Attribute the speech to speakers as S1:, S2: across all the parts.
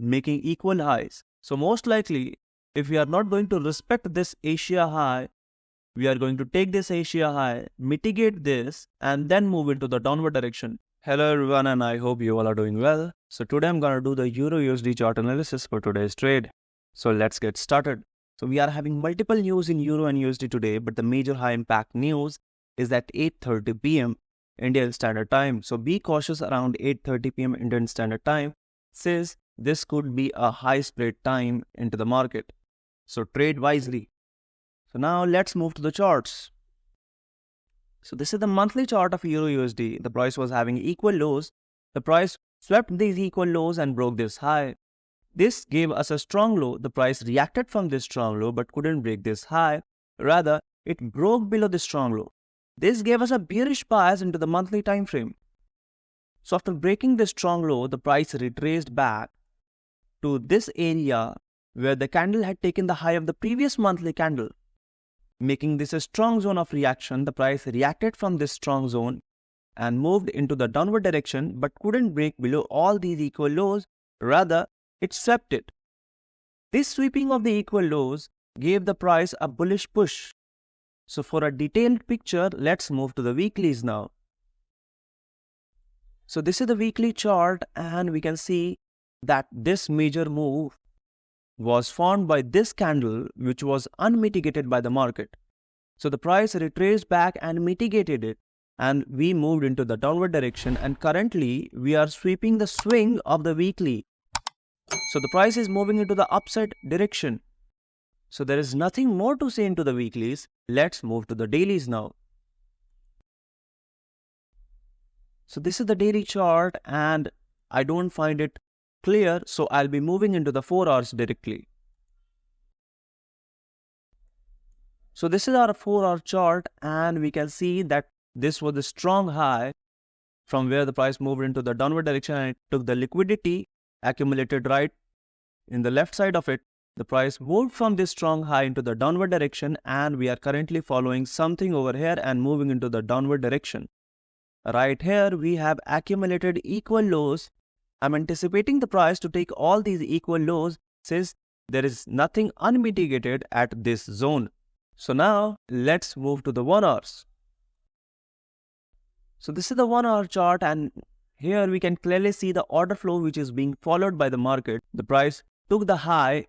S1: making equal highs. So most likely, if we are not going to respect this Asia high, we are going to take this Asia high, mitigate this, and then move into the downward direction. Hello everyone, and I hope you all are doing well. So today I'm going to do the EURUSD chart analysis for today's trade. So let's get started. So we are having multiple news in Euro and USD today, but the major high impact news is at 8:30 p.m. Indian Standard Time. So be cautious around 8:30 p.m. Indian Standard Time, since this could be a high spread time into the market. So trade wisely. So now let's move to the charts. So this is the monthly chart of Euro USD. The price was having equal lows. The price swept these equal lows and broke this high. This gave us a strong low. The price reacted from this strong low but couldn't break this high. Rather, it broke below this strong low. This gave us a bearish bias into the monthly time frame. So after breaking this strong low, the price retraced back to this area where the candle had taken the high of the previous monthly candle, making this a strong zone of reaction. The price reacted from this strong zone and moved into the downward direction but couldn't break below all these equal lows. Rather, it swept it. This sweeping of the equal lows gave the price a bullish push. So for a detailed picture, let's move to the weeklies now. So this is the weekly chart, and we can see that this major move was formed by this candle, which was unmitigated by the market. So the price retraced back and mitigated it, and we moved into the downward direction, and currently we are sweeping the swing of the weekly. So the price is moving into the upside direction. So there is nothing more to say into the weeklies. Let's move to the dailies now. So this is the daily chart, and I don't find it clear, so I'll be moving into the 4 hours directly. So this is our 4-hour chart, and we can see that this was a strong high from where the price moved into the downward direction, and it took the liquidity accumulated right in the left side of it. The price moved from this strong high into the downward direction, and we are currently following something over here and moving into the downward direction. Right here we have accumulated equal lows. I'm anticipating the price to take all these equal lows, since there is nothing unmitigated at this zone. So now let's move to the 1 hours. So this is the 1 hour chart, and here we can clearly see the order flow which is being followed by the market. The price took the high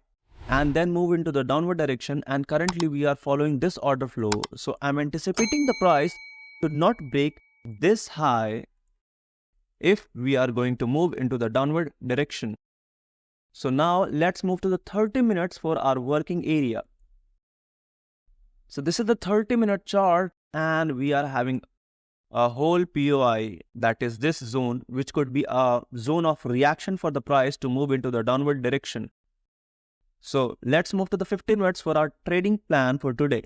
S1: and then move into the downward direction, and currently we are following this order flow. So I'm anticipating the price to not break this high if we are going to move into the downward direction. So now let's move to the 30 minutes for our working area. So this is the 30-minute chart, and we are having a whole POI, that is this zone, which could be a zone of reaction for the price to move into the downward direction. So let's move to the 15 minutes for our trading plan for today.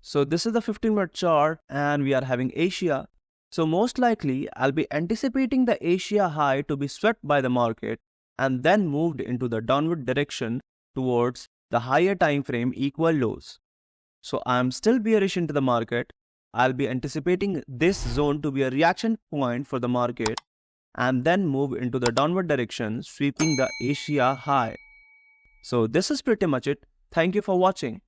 S1: So this is the 15-minute chart, and we are having Asia. So most likely I'll be anticipating the Asia high to be swept by the market and then moved into the downward direction towards the higher time frame equal lows. So I'm still bearish into the market. I'll be anticipating this zone to be a reaction point for the market and then move into the downward direction, sweeping the Asia high. So this is pretty much it. Thank you for watching.